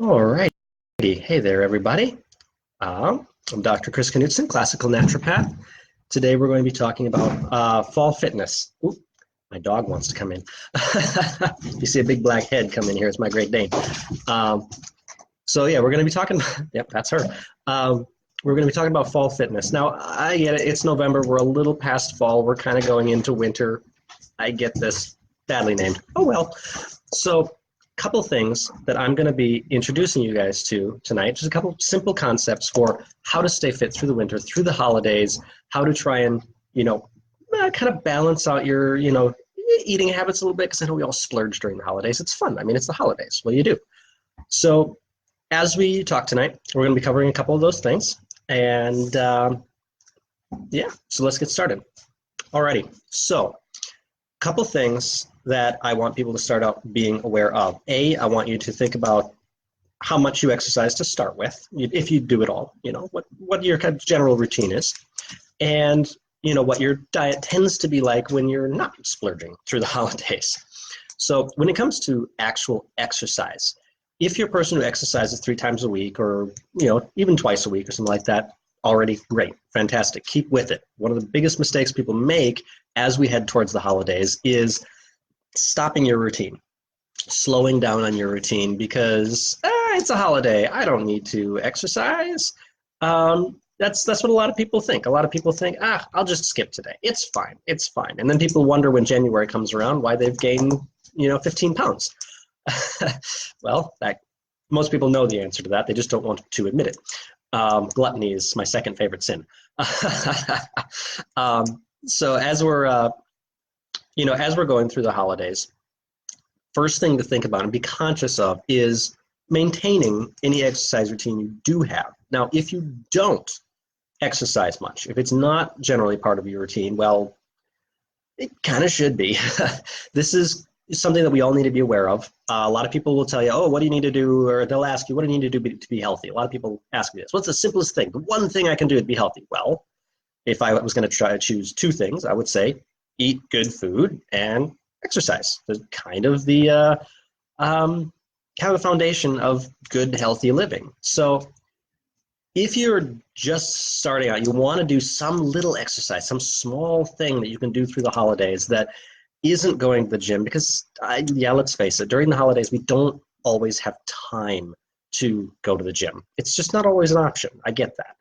All right. Hey there, everybody. I'm Dr. Chris Knudsen, classical naturopath. Today we're going to be talking about fall fitness. Ooh, my dog wants to come in. You see a big black head come in here. It's my Great Dane. Um, so yeah, we're going to be talking. Yep, that's her. We're going to be talking about fall fitness. Now, I get it. It's November. We're a little past fall. We're kind of going into winter. I get this. Badly named. Oh well. So couple things that I'm going to be introducing you guys to tonight, just a couple simple concepts for how to stay fit through the winter, through the holidays, how to try and, kind of balance out your, eating habits a little bit, because I know we all splurge during the holidays. It's fun. I mean, it's the holidays. What do you do? So as we talk tonight, we're going to be covering a couple of those things. And yeah, so let's get started. Alrighty. So couple things that I want people to start out being aware of. I want you to think about how much you exercise to start with, if you do it all, what your kind of general routine is, and what your diet tends to be like when you're not splurging through the holidays. So when it comes to actual exercise, if you're a person who exercises 3 times a week or, even twice a week or something like that, already great, fantastic, keep with it. One of the biggest mistakes people make as we head towards the holidays is stopping your routine, slowing down on your routine because it's a holiday. I don't need to exercise. That's what a lot of people think. A lot of people think, I'll just skip today. It's fine. It's fine. And then people wonder when January comes around why they've gained, 15 pounds. Well, most people know the answer to that. They just don't want to admit it. Gluttony is my second favorite sin. So as we're going through the holidays, first thing to think about and be conscious of is maintaining any exercise routine you do have. Now, if you don't exercise much, if it's not generally part of your routine, well, it kind of should be. This is something that we all need to be aware of. A lot of people will tell you, what do you need to do? Or they'll ask you, what do you need to do to be healthy? A lot of people ask me this. What's the simplest thing? The one thing I can do to be healthy? Well, if I was going to try to choose 2 things, I would say eat good food and exercise. There's kind of the foundation of good, healthy living. So if you're just starting out, you want to do some little exercise, some small thing that you can do through the holidays that isn't going to the gym, because let's face it, during the holidays, we don't always have time to go to the gym. It's just not always an option. I get that.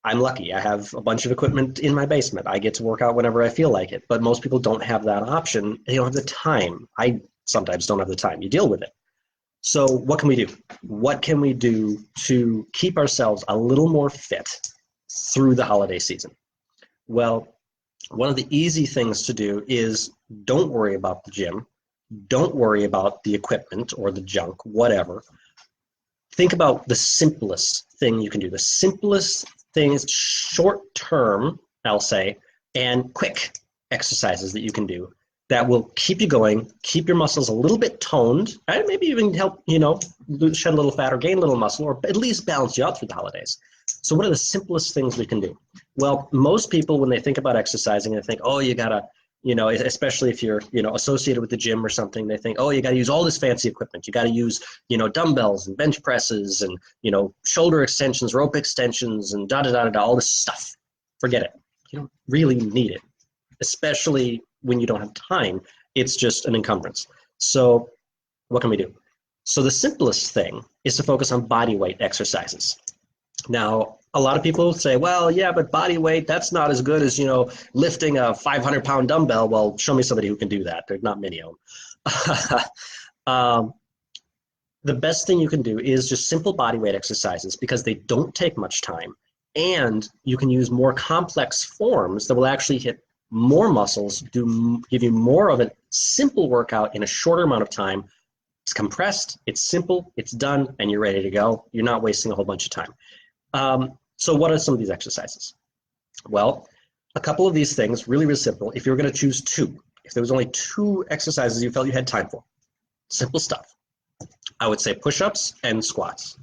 I'm lucky. I have a bunch of equipment in my basement. I get to work out whenever I feel like it, but most people don't have that option. They don't have the time. I sometimes don't have the time. You deal with it. So what can we do? What can we do to keep ourselves a little more fit through the holiday season? Well, one of the easy things to do is don't worry about the gym. Don't worry about the equipment or the junk, whatever. Think about the simplest thing you can do. The simplest things, short-term, I'll say, and quick exercises that you can do that will keep you going, keep your muscles a little bit toned, and maybe even help, shed a little fat or gain a little muscle, or at least balance you out through the holidays. So what are the simplest things we can do? Well, most people, when they think about exercising, they think, you gotta, especially if you're, associated with the gym or something, they think, you gotta use all this fancy equipment. You gotta use, dumbbells and bench presses and, shoulder extensions, rope extensions, and da-da-da-da-da, all this stuff. Forget it. You don't really need it, especially when you don't have time. It's just an encumbrance. So what can we do? So the simplest thing is to focus on body weight exercises. Now, a lot of people say, well, yeah, but body weight, that's not as good as, lifting a 500-pound dumbbell. Well, show me somebody who can do that. There's not many of them. The best thing you can do is just simple body weight exercises, because they don't take much time, and you can use more complex forms that will actually hit more muscles, give you more of a simple workout in a shorter amount of time. It's compressed, it's simple, it's done, and you're ready to go. You're not wasting a whole bunch of time. So what are some of these exercises? Well, a couple of these things, really, really simple. If you were going to choose 2, if there was only 2 exercises you felt you had time for, simple stuff, I would say push-ups and squats.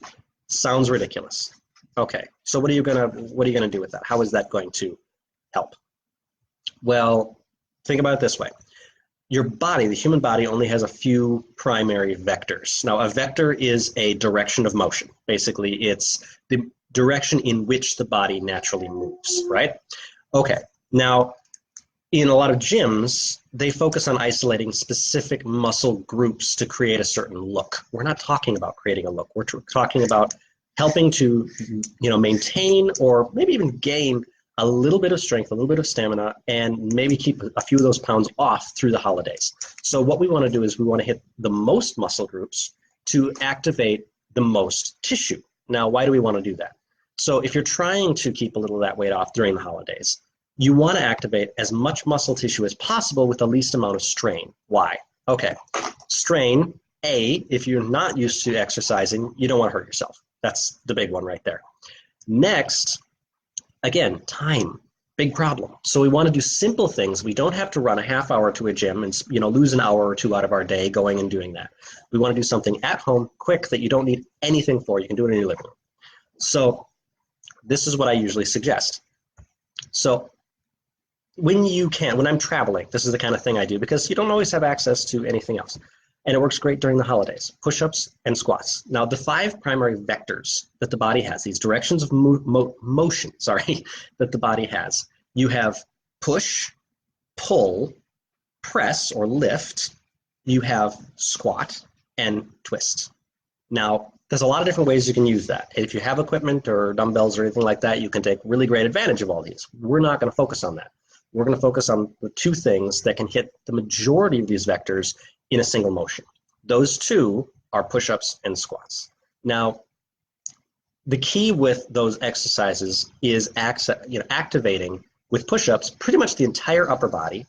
Sounds ridiculous. Okay, so what are you gonna do with that? How is that going to help? Well, think about it this way. your body, the human body, only has a few primary vectors. Now, a vector is a direction of motion. Basically, it's the direction in which the body naturally moves, right? Okay, now, in a lot of gyms, they focus on isolating specific muscle groups to create a certain look. We're not talking about creating a look. We're talking about helping to, maintain or maybe even gain a little bit of strength, a little bit of stamina, and maybe keep a few of those pounds off through the holidays. So what we want to do is we want to hit the most muscle groups to activate the most tissue. Now, why do we want to do that? So if you're trying to keep a little of that weight off during the holidays, you want to activate as much muscle tissue as possible with the least amount of strain. Why? Okay, strain, if you're not used to exercising, you don't want to hurt yourself. That's the big one right there. Next, again, time, big problem. So we want to do simple things. We don't have to run a half hour to a gym and lose an hour or two out of our day going and doing that. We want to do something at home, quick, that you don't need anything for. You can do it in your living room. So this is what I usually suggest. So when I'm traveling, this is the kind of thing I do because you don't always have access to anything else. And it works great during the holidays, push-ups and squats. Now, the 5 primary vectors that the body has, these directions of motion, that the body has. You have push, pull, press or lift. You have squat and twist. Now, there's a lot of different ways you can use that. If you have equipment or dumbbells or anything like that, you can take really great advantage of all these. We're not going to focus on that. We're going to focus on the 2 things that can hit the majority of these vectors in a single motion. Those 2 are push-ups and squats. Now, the key with those exercises is activating with push-ups pretty much the entire upper body,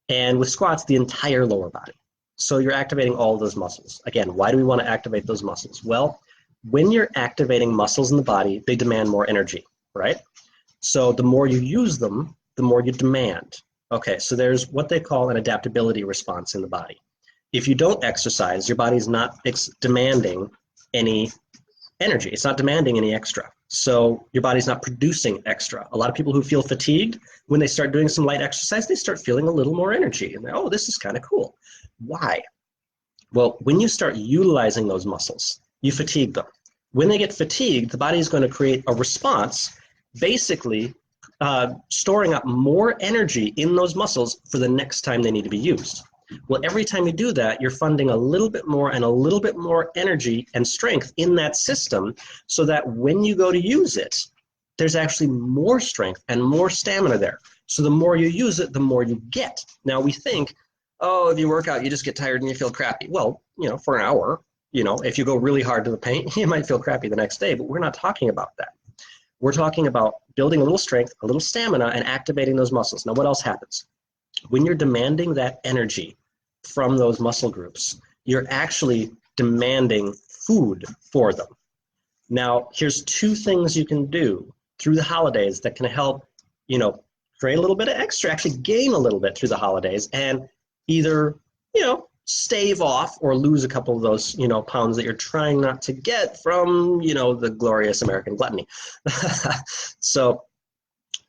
and with squats the entire lower body. So you're activating all of those muscles. Again, why do we want to activate those muscles? Well, when you're activating muscles in the body, they demand more energy, right? So the more you use them, the more you demand. Okay, so there's what they call an adaptability response in the body. If you don't exercise, your body's not demanding any energy. It's not demanding any extra. So your body's not producing extra. A lot of people who feel fatigued, when they start doing some light exercise, they start feeling a little more energy. And oh, this is kind of cool. Why? Well, when you start utilizing those muscles, you fatigue them. When they get fatigued, the body is going to create a response, basically storing up more energy in those muscles for the next time they need to be used. Well, every time you do that, you're funding a little bit more and a little bit more energy and strength in that system so that when you go to use it, there's actually more strength and more stamina there. So the more you use it, the more you get. Now we think, oh, if you work out, you just get tired and you feel crappy. Well, for an hour, if you go really hard to the paint, you might feel crappy the next day, but we're not talking about that. We're talking about building a little strength, a little stamina, and activating those muscles. Now, what else happens? When you're demanding that energy from those muscle groups, you're actually demanding food for them. Now, here's 2 things you can do through the holidays that can help, create a little bit of extra, actually gain a little bit through the holidays, and either, stave off or lose a couple of those, pounds that you're trying not to get from, the glorious American gluttony. So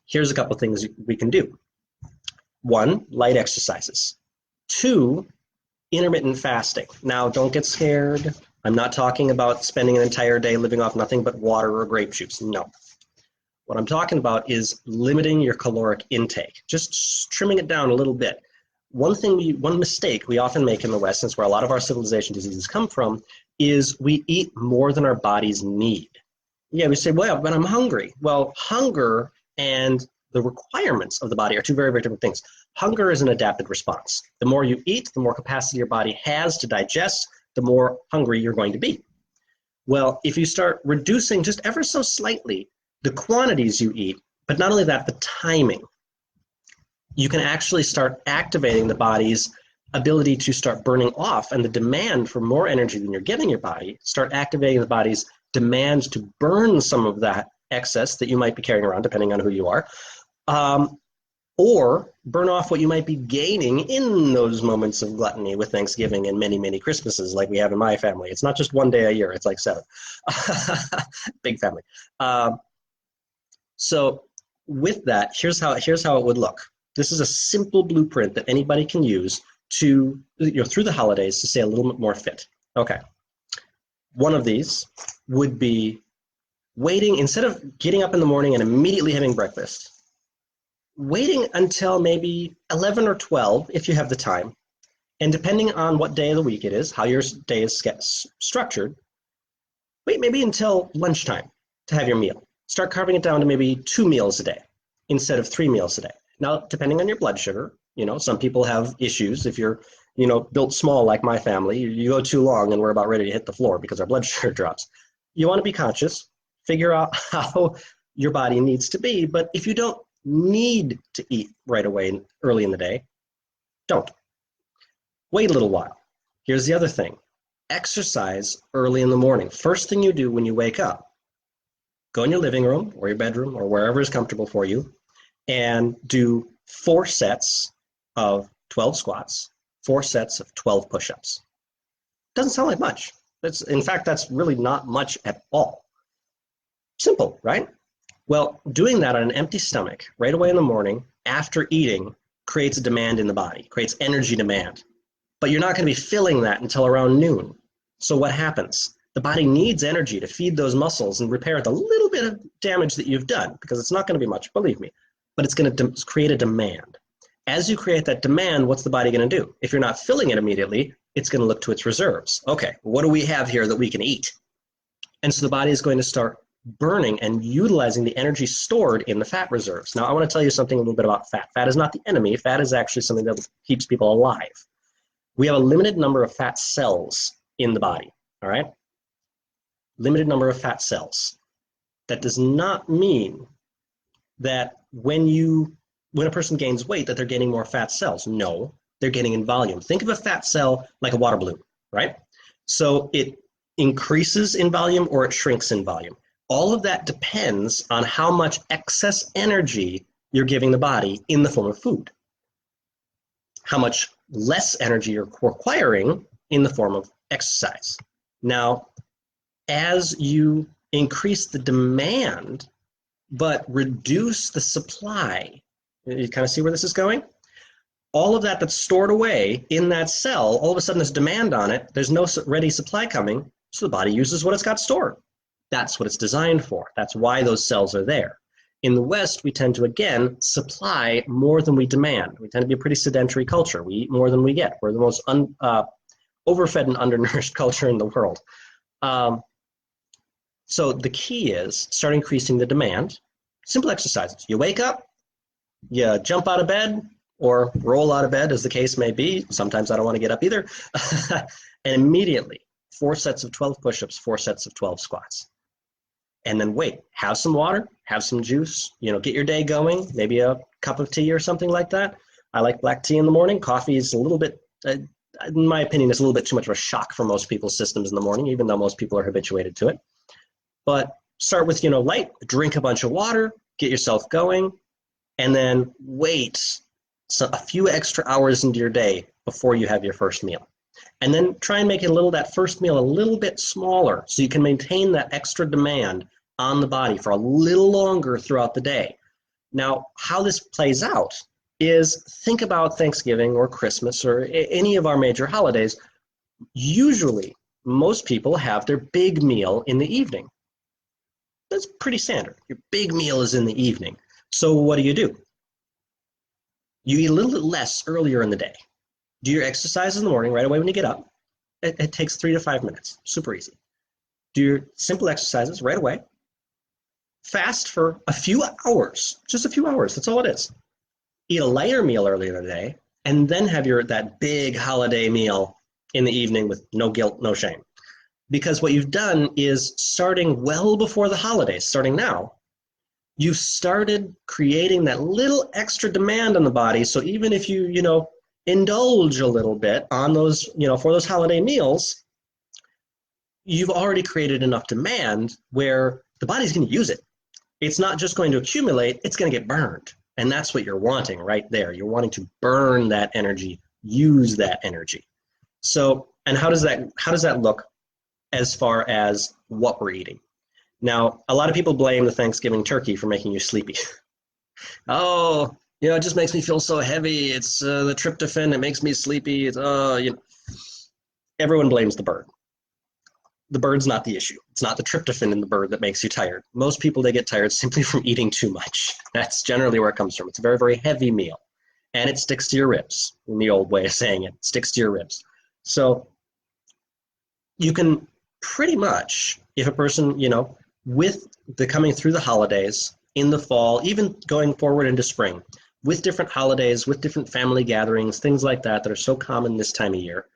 here's a couple of things we can do. 1, light exercises. 2, intermittent fasting. Now, don't get scared. I'm not talking about spending an entire day living off nothing but water or grape juice. No. What I'm talking about is limiting your caloric intake, just trimming it down a little bit. One mistake we often make in the West, since where a lot of our civilization diseases come from, is we eat more than our bodies need. Yeah, we say, well, but I'm hungry. Well, hunger and the requirements of the body are 2 very, very different things. Hunger is an adapted response. The more you eat, the more capacity your body has to digest, the more hungry you're going to be. Well, if you start reducing just ever so slightly the quantities you eat, but not only that, the timing, you can actually start activating the body's ability to start burning off, and the demand for more energy than you're giving your body, start activating the body's demand to burn some of that excess that you might be carrying around, depending on who you are, or burn off what you might be gaining in those moments of gluttony with Thanksgiving and many, many Christmases like we have in my family. It's not just 1 day a year, it's like 7. Big family. So with that, here's how it would look. This is a simple blueprint that anybody can use to, through the holidays to stay a little bit more fit? Okay. One of these would be waiting, instead of getting up in the morning and immediately having breakfast, waiting until maybe 11 or 12 if you have the time. And depending on what day of the week it is, how your day is structured, wait maybe until lunchtime to have your meal. Start carving it down to maybe 2 meals a day instead of 3 meals a day. Now, depending on your blood sugar, some people have issues. If you're, built small like my family, you go too long and we're about ready to hit the floor because our blood sugar drops. You want to be conscious, figure out how your body needs to be. But if you don't need to eat right away early in the day, don't. Wait a little while. Here's the other thing. Exercise early in the morning. First thing you do when you wake up, go in your living room or your bedroom or wherever is comfortable for you and do 4 sets of 12 squats, 4 sets of 12 push-ups. Doesn't sound like much. In fact, that's really not much at all. Simple, right? Well, doing that on an empty stomach right away in the morning after eating creates a demand in the body, creates energy demand. But you're not going to be filling that until around noon. So what happens? The body needs energy to feed those muscles and repair the little bit of damage that you've done, because it's not going to be much, believe me, but it's going to create a demand. As you create that demand, what's the body going to do? If you're not filling it immediately, it's going to look to its reserves. Okay, what do we have here that we can eat? And so the body is going to start burning and utilizing the energy stored in the fat reserves. Now, I want to tell you something a little bit about fat. Fat is not the enemy. Fat is actually something that keeps people alive. We have a limited number of fat cells in the body, all right? Limited number of fat cells. That does not mean that when a person gains weight that they're gaining more fat cells. No, they're gaining in volume. Think of a fat cell like a water balloon, right? So it increases in volume or it shrinks in volume. All of that depends on how much excess energy you're giving the body in the form of food. How much less energy you're requiring in the form of exercise. Now, as you increase the demand, but reduce the supply, you kind of see where this is going? All of that that's stored away in that cell, all of a sudden there's demand on it, there's no ready supply coming, so the body uses what it's got stored. That's what it's designed for. That's why those cells are there. In the West, we tend to, again, supply more than we demand. We tend to be a pretty sedentary culture. We eat more than we get. We're the most overfed and undernourished culture in the world. So the key is start increasing the demand. Simple exercises. You wake up, you jump out of bed, or roll out of bed, as the case may be. Sometimes I don't want to get up either. And immediately, 4 sets of 12 push-ups, 4 sets of 12 squats. And then wait, have some water, have some juice, get your day going, maybe a cup of tea or something like that. I like black tea in the morning. Coffee is a little bit, in my opinion, is a little bit too much of a shock for most people's systems in the morning, even though most people are habituated to it. But start with, light, drink a bunch of water, get yourself going, and then wait a few extra hours into your day before you have your first meal. And then try and make that first meal a little bit smaller so you can maintain that extra demand on the body for a little longer throughout the day. Now, how this plays out is think about Thanksgiving or Christmas or any of our major holidays. Usually, most people have their big meal in the evening. That's pretty standard. Your big meal is in the evening. So what do? You eat a little bit less earlier in the day. Do your exercise in the morning right away when you get up. It takes 3 to 5 minutes. Super easy. Do your simple exercises right away. Fast for a few hours. Just a few hours. That's all it is. Eat a lighter meal earlier in the day, and then have that big holiday meal in the evening with no guilt, no shame. Because what you've done is, starting well before the holidays, starting now, you've started creating that little extra demand on the body. So even if you, indulge a little bit on those, for those holiday meals, you've already created enough demand where the body's going to use it. It's not just going to accumulate, it's going to get burned. And that's what you're wanting right there. You're wanting to burn that energy, use that energy. So, and how does that look as far as what we're eating? Now, a lot of people blame the Thanksgiving turkey for making you sleepy. Oh, it just makes me feel so heavy. It's the tryptophan. It makes me sleepy. Everyone blames the bird. The bird's not the issue. It's not the tryptophan in the bird that makes you tired. Most people, they get tired simply from eating too much. That's generally where it comes from. It's a very, very heavy meal, and it sticks to your ribs, in the old way of saying it. It sticks to your ribs. So you can pretty much, if a person, with the coming through the holidays, in the fall, even going forward into spring, with different holidays, with different family gatherings, things like that are so common this time of year,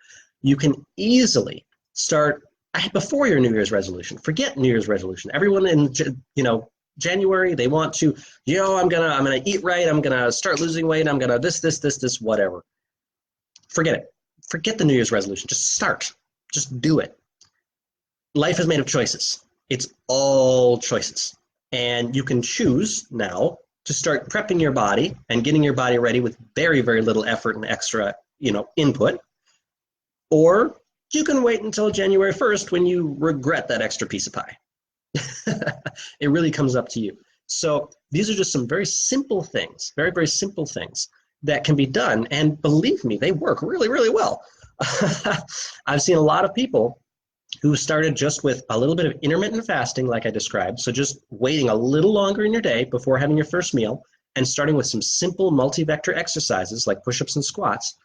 you can easily start before your New Year's resolution. Forget New Year's resolution. Everyone in January, they want to, I'm gonna eat right. I'm gonna start losing weight. I'm gonna this, whatever. Forget it. Forget the New Year's resolution. Just start. Just do it. Life is made of choices. It's all choices, and you can choose now to start prepping your body and getting your body ready with very, very little effort and extra, input, or you can wait until January 1st when you regret that extra piece of pie. It really comes up to you. So these are just some very simple things, very, very simple things that can be done. And believe me, they work really, really well. I've seen a lot of people who started just with a little bit of intermittent fasting, like I described. So just waiting a little longer in your day before having your first meal and starting with some simple multi-vector exercises like push-ups and squats.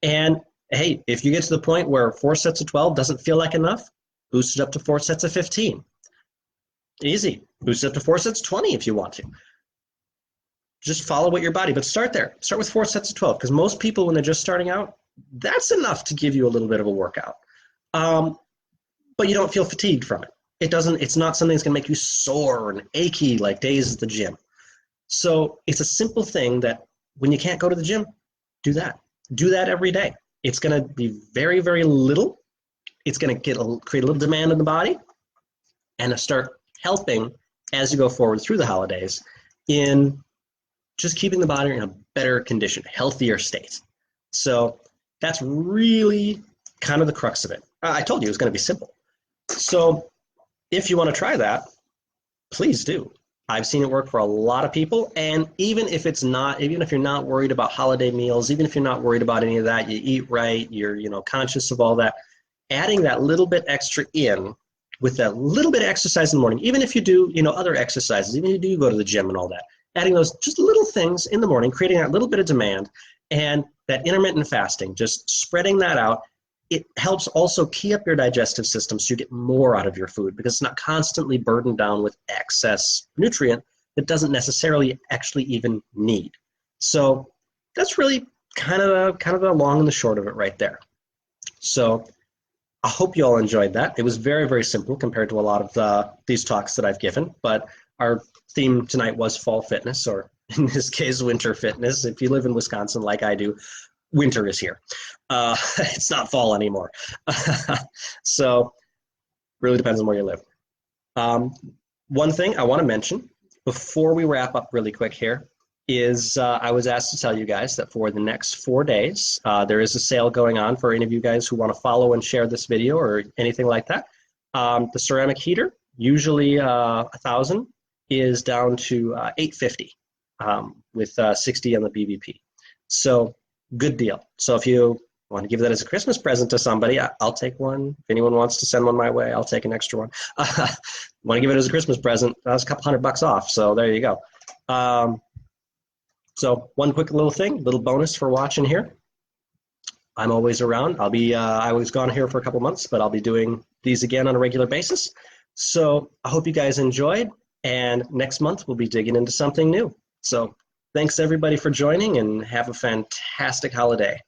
And hey, if you get to the point where 4 sets of 12 doesn't feel like enough, boost it up to 4 sets of 15. Easy. Boost it up to 4 sets of 20 if you want to. Just follow what your body, but start there. Start with 4 sets of 12, because most people, when they're just starting out, that's enough to give you a little bit of a workout. But you don't feel fatigued from it. It's not something that's going to make you sore and achy like days at the gym. So it's a simple thing that when you can't go to the gym, do that. Do that every day. It's going to be very, very little. It's going to create a little demand in the body and start helping as you go forward through the holidays in just keeping the body in a better condition, healthier state. So that's really kind of the crux of it. I told you it was going to be simple. So if you want to try that, please do. I've seen it work for a lot of people, and even if you're not worried about holiday meals, even if you're not worried about any of that, you eat right, you're conscious of all that, adding that little bit extra in with that little bit of exercise in the morning, even if you do other exercises, even if you do go to the gym and all that, adding those just little things in the morning, creating that little bit of demand, and that intermittent fasting, just spreading that out. It helps also key up your digestive system so you get more out of your food, because it's not constantly burdened down with excess nutrient that doesn't necessarily actually even need. So that's really kind of the long and the short of it right there. So I hope you all enjoyed that. It was very, very simple compared to a lot of these talks that I've given, but our theme tonight was fall fitness, or in this case, winter fitness. If you live in Wisconsin like I do, winter is here. It's not fall anymore. So really depends on where you live. One thing I want to mention before we wrap up really quick here is I was asked to tell you guys that for the next 4 days, there is a sale going on for any of you guys who want to follow and share this video or anything like that. The ceramic heater, usually $1,000, is down to $850 with 60 on the BVP. So good deal. So if you want to give that as a Christmas present to somebody, I'll take one. If anyone wants to send one my way, I'll take an extra one. Want to give it as a Christmas present, that's a couple $100 off. So there you go. So one quick little thing, little bonus for watching here. I'm always around. I was gone here for a couple months, but I'll be doing these again on a regular basis. So I hope you guys enjoyed, and next month we'll be digging into something new. So thanks everybody for joining, and have a fantastic holiday.